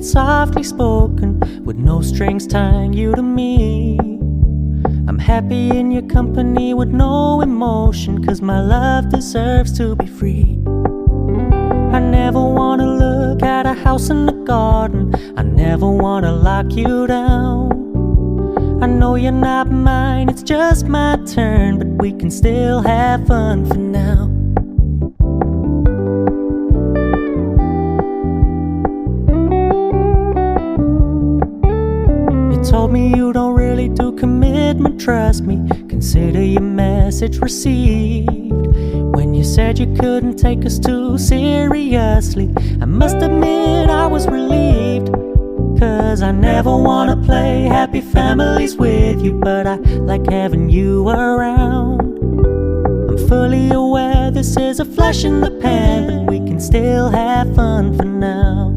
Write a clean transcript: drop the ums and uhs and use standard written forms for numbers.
it softly spoken, with no strings tying you to me. I'm happy in your company with no emotion, 'cause my love deserves to be free. I never wanna look at a house in the garden, I never wanna lock you down. I know you're not mine, it's just my turn, but we can still have fun for now. You told me you don't really do commitment, trust me, consider your message received. When you said you couldn't take us too seriously, I must admit I was relieved. 'Cause I never wanna play happy families with you, but I like having you around. I'm fully aware this is a flash in the pan, but we can still have fun for now.